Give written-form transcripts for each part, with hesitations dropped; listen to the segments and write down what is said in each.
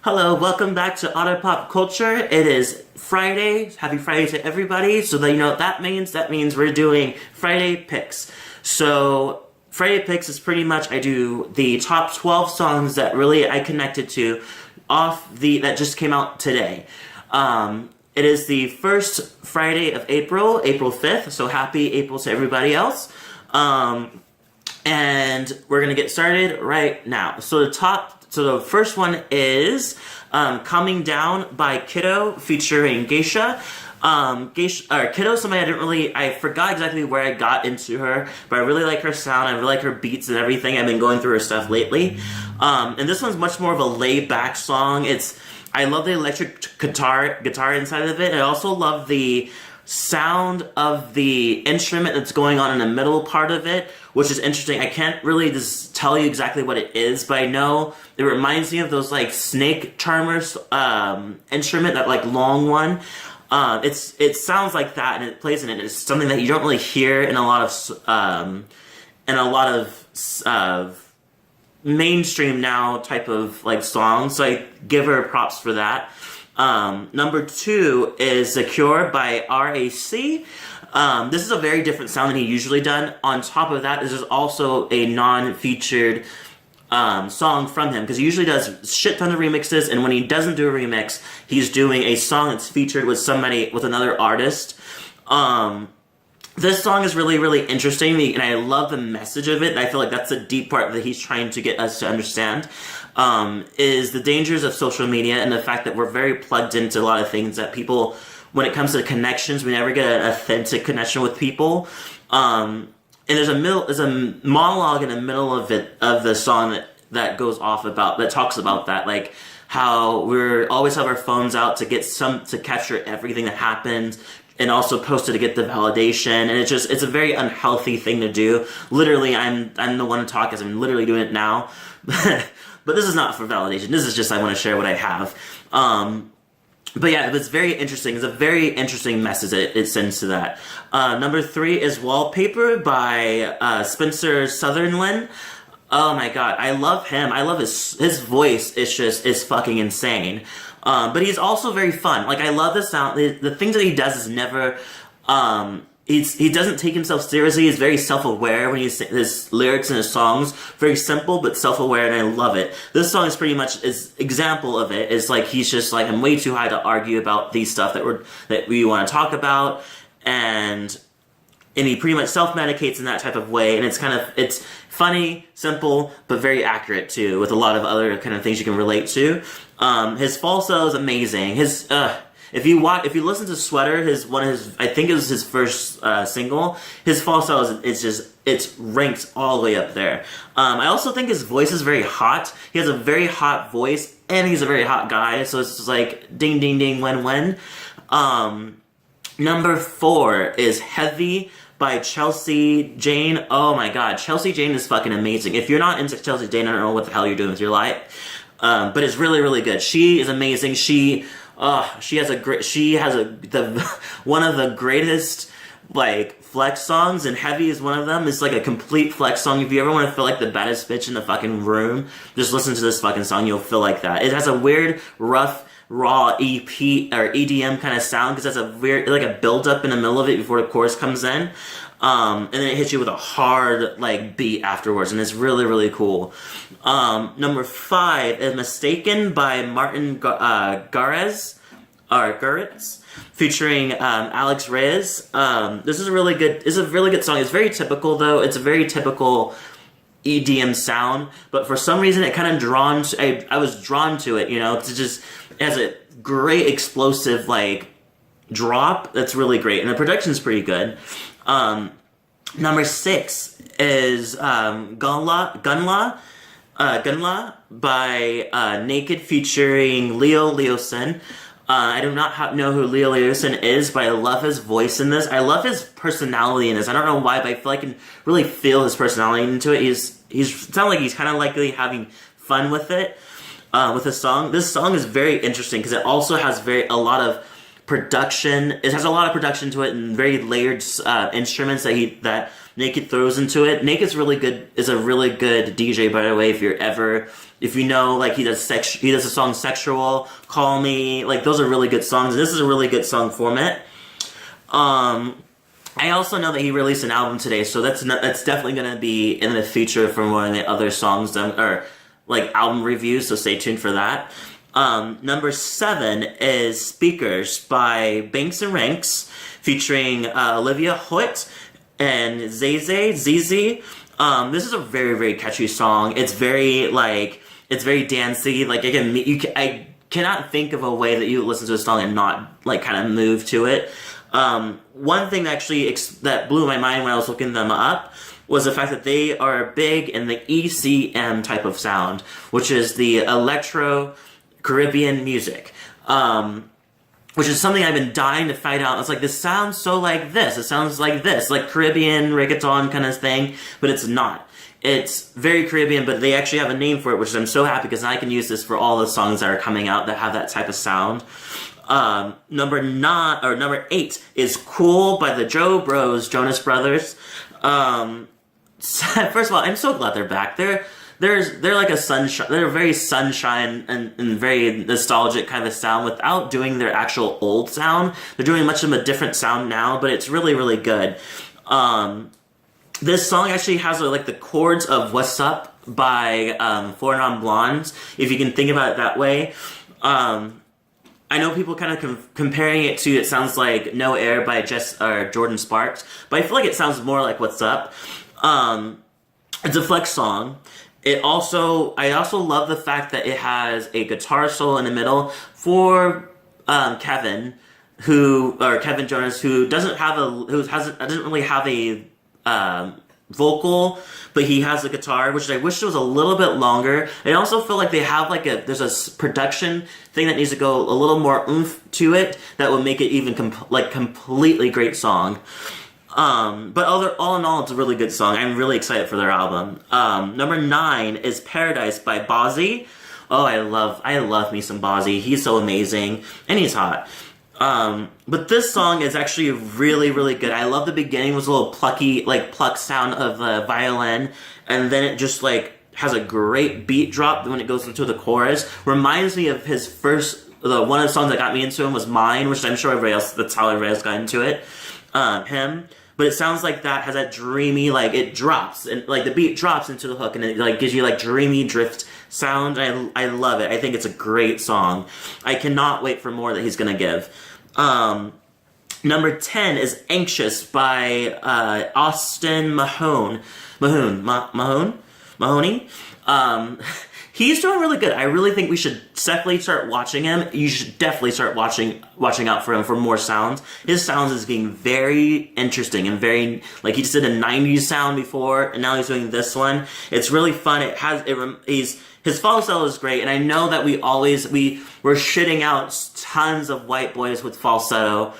Hello, welcome back to Auto Pop Culture. It is Friday. Happy Friday to everybody. So that you know what that means. That means we're doing Friday Picks. So Friday Picks is pretty much I do the top 12 songs that really I connected to that just came out today. It is the first Friday of April 5th. So happy April to everybody else. And we're gonna get started right now. So the first one is Coming Down by KIDDO featuring GASHI. KIDDO, I forgot exactly where I got into her, but I really like her sound, I really like her beats and everything. I've been going through her stuff lately. And this one's much more of a laid-back song. I love the electric guitar inside of it. I also love the sound of the instrument that's going on in the middle part of it, which is interesting. I can't really just tell you exactly what it is, but I know it reminds me of those like snake charmers instrument, that like long one. It sounds like that, and it plays in it. It's something that you don't really hear in a lot of mainstream now type of like songs. So I give her props for that. Number 2 is The Cure by RANX. This is a very different sound than he usually done. On top of that, this is also a non-featured song from him, because he usually does shit ton of remixes, and when he doesn't do a remix, he's doing a song that's featured with another artist. This song is really, really interesting, and I love the message of it, and I feel like that's the deep part that he's trying to get us to understand, is the dangers of social media and the fact that we're very plugged into a lot of things that people, when it comes to connections, we never get an authentic connection with people. And there's a monologue in the middle of the song that goes off that talks about that, like how we always have our phones out to capture everything that happens, and also post it to get the validation, and it's a very unhealthy thing to do. Literally, I'm the one to talk as I'm literally doing it now, but this is not for validation. This is just I want to share what I have. But yeah, it's very interesting. It's a very interesting message it sends to that. Number 3 is Wallpaper by Spencer Sutherland. Oh my god, I love him. I love his voice. Is fucking insane. But he's also very fun. Like, I love the sound. The things that he does is never, he doesn't take himself seriously. He's very self-aware when his lyrics and his songs. Very simple, but self-aware, and I love it. This song is pretty much his example of it. Is like, he's just like, I'm way too high to argue about these stuff that we want to talk about. And he pretty much self-medicates in that type of way. And it's funny, simple, but very accurate too, with a lot of other kind of things you can relate to. His falsetto is amazing. If you listen to Sweater, I think it was his first single, his falsetto it's ranked all the way up there. I also think his voice is very hot. He has a very hot voice, and he's a very hot guy, so it's just like ding ding ding win. Number 4 is Heavy by Chelsea Jane. Oh my god, Chelsea Jane is fucking amazing. If you're not into Chelsea Jane, I don't know what the hell you're doing with your life. But it's really, really good. She is amazing. She has one of the greatest like flex songs, and Heavy is one of them. It's like a complete flex song. If you ever want to feel like the baddest bitch in the fucking room, just listen to this fucking song. You'll feel like that. It has a weird, rough, raw EP or EDM kind of sound, because that's a weird, like a build up in the middle of it before the chorus comes in. And then it hits you with a hard like beat afterwards, and it's really, really cool. Number 5 is Mistaken by Martin Garrix, featuring Alex Reyes. This is a really good song. It's very typical though. It's a very typical EDM sound, but for some reason it kind of I was drawn to it, you know, it has a great explosive like drop that's really great, and the production's pretty good. Number 6 is Gunilla by NEIKED featuring Leoson. I do not know who Leoson is, but I love his voice in this. I love his personality in this. I don't know why, but I feel like I can really feel his personality into it. He's sounds like he's kind of likely having fun with it, with the song. This song is very interesting because it also has a lot of production. It has a lot of production to it and very layered instruments that NEIKED throws into it. NEIKED's really good. Is a really good DJ, by the way. If if you know, like, he does a song Sexual, Call Me, like, those are really good songs. This is a really good song format. I also know that he released an album today, so that's definitely going to be in the feature from one of the other songs, or like album reviews, so stay tuned for that. Number 7 is Speakers by BANX and RANX, featuring Olivia, Holt, and ZieZie. This is a very, very catchy song. It's very, it's very dancey. Like, again, I cannot think of a way that you listen to a song and not, like, kind of move to it. One thing that actually that blew my mind when I was looking them up was the fact that they are big in the ECM type of sound, which is the Electro Caribbean music, which is something I've been dying to find out. It's like, this sounds so like this. It sounds like this, like Caribbean reggaeton kind of thing, but it's not. It's very Caribbean, but they actually have a name for it, which I'm so happy because I can use this for all the songs that are coming out that have that type of sound. Number 8 is Cool by the Jonas Brothers. First of all, I'm so glad they're back. They're like a sunshine. They're very sunshine and very nostalgic kind of sound without doing their actual old sound. They're doing much of a different sound now, but it's really, really good. This song actually has like the chords of What's Up by 4 Non Blondes, if you can think about it that way. I know people kind of comparing it to, it sounds like No Air by Jordan Sparks, but I feel like it sounds more like What's Up. It's a flex song. I also love the fact that it has a guitar solo in the middle for Kevin Jonas, who doesn't really have a vocal, but he has a guitar, which I wish was a little bit longer. I also feel like they have there's a production thing that needs to go a little more oomph to it that would make it even completely great song. But all in all, it's a really good song. I'm really excited for their album. Number 9 is Paradise by Bazzi. Oh, I love me some Bazzi. He's so amazing, and he's hot. But this song is actually really, really good. I love the beginning. It was a little plucky, pluck sound of the violin, and then it just has a great beat drop when it goes into the chorus. Reminds me of his first, one of the songs that got me into him was Mine, which I'm sure that's how everybody else got into it. Him. But it sounds like that has that dreamy, it drops, and the beat drops into the hook, and it gives you dreamy drift sound. I love it. I think it's a great song. I cannot wait for more that he's gonna give. Number 10 is Anxious by Austin Mahone. Mahone? He's doing really good. I really think we should definitely start watching him. You should definitely start watching out for him for more sounds. His sounds is getting very interesting and very, he just did a 90s sound before, and now he's doing this one. It's really fun. His falsetto is great, and I know that we're shitting out tons of white boys with falsetto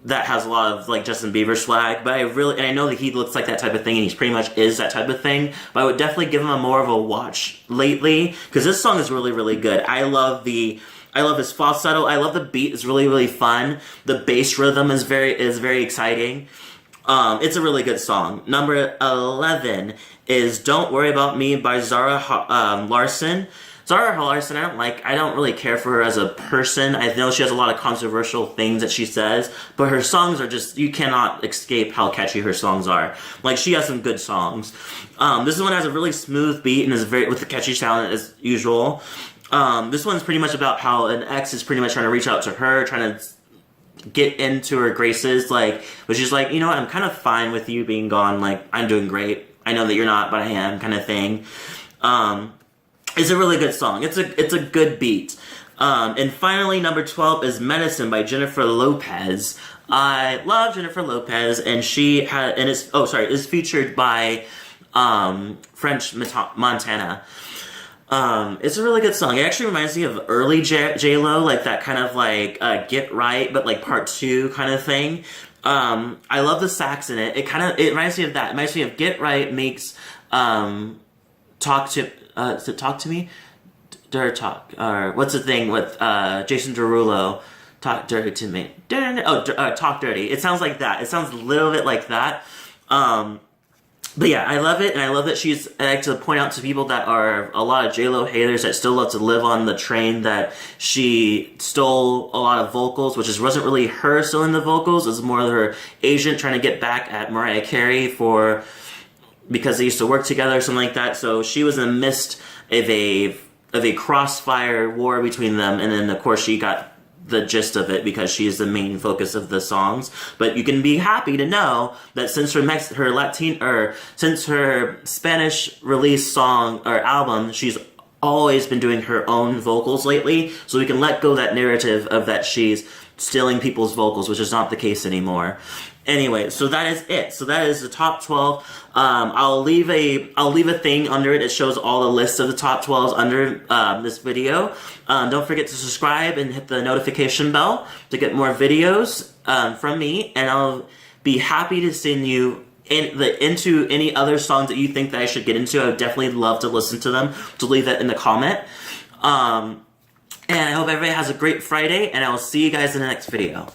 that has a lot of Justin Bieber swag, but I know that he looks like that type of thing, and he pretty much is that type of thing, but I would definitely give him more of a watch lately, because this song is really, really good. I love his falsetto. I love the beat. It's really, really fun. The bass rhythm is very exciting. It's a really good song. Number 11 is Don't Worry About Me by Zara Larsson. Zara Larsson, I don't really care for her as a person. I know she has a lot of controversial things that she says, but her songs are just, you cannot escape how catchy her songs are. She has some good songs. This one has a really smooth beat and is with the catchy sound as usual. This one's pretty much about how an ex is pretty much trying to reach out to her, trying to get into her graces, but she's you know what, I'm kind of fine with you being gone, I'm doing great. I know that you're not, but I am, kind of thing. It's a really good song. It's a good beat. And finally, number 12 is Medicine by Jennifer Lopez. I love Jennifer Lopez, and is featured by French Montana. It's a really good song. It actually reminds me of early J-Lo, that kind of Get Right, but part 2 kind of thing. I love the sax in it. It reminds me of that. It reminds me of Get Right meets Talk to Me? Dirt Talk. Or what's the thing with Jason Derulo? Talk Dirty to Me. Talk Dirty. It sounds like that. It sounds a little bit like that. But yeah, I love it, and I love that I like to point out to people that are a lot of J-Lo haters that still love to live on the train that she stole a lot of vocals, which wasn't really her stealing the vocals, it was more her agent trying to get back at Mariah Carey because they used to work together or something like that. So she was in the midst of a crossfire war between them, and then of course she got the gist of it because she is the main focus of the songs. But you can be happy to know that since since her Spanish release song or album, she's always been doing her own vocals lately. So we can let go of that narrative of that she's stealing people's vocals, which is not the case anymore. Anyway, so that is it. So that is the top 12. I'll leave a thing under it that shows all the lists of the top 12s under this video. Don't forget to subscribe and hit the notification bell to get more videos from me, and I'll be happy to send you into any other songs that you think that I should get into. I would definitely love to listen to them. To leave that in the comment. And I hope everybody has a great Friday, and I will see you guys in the next video.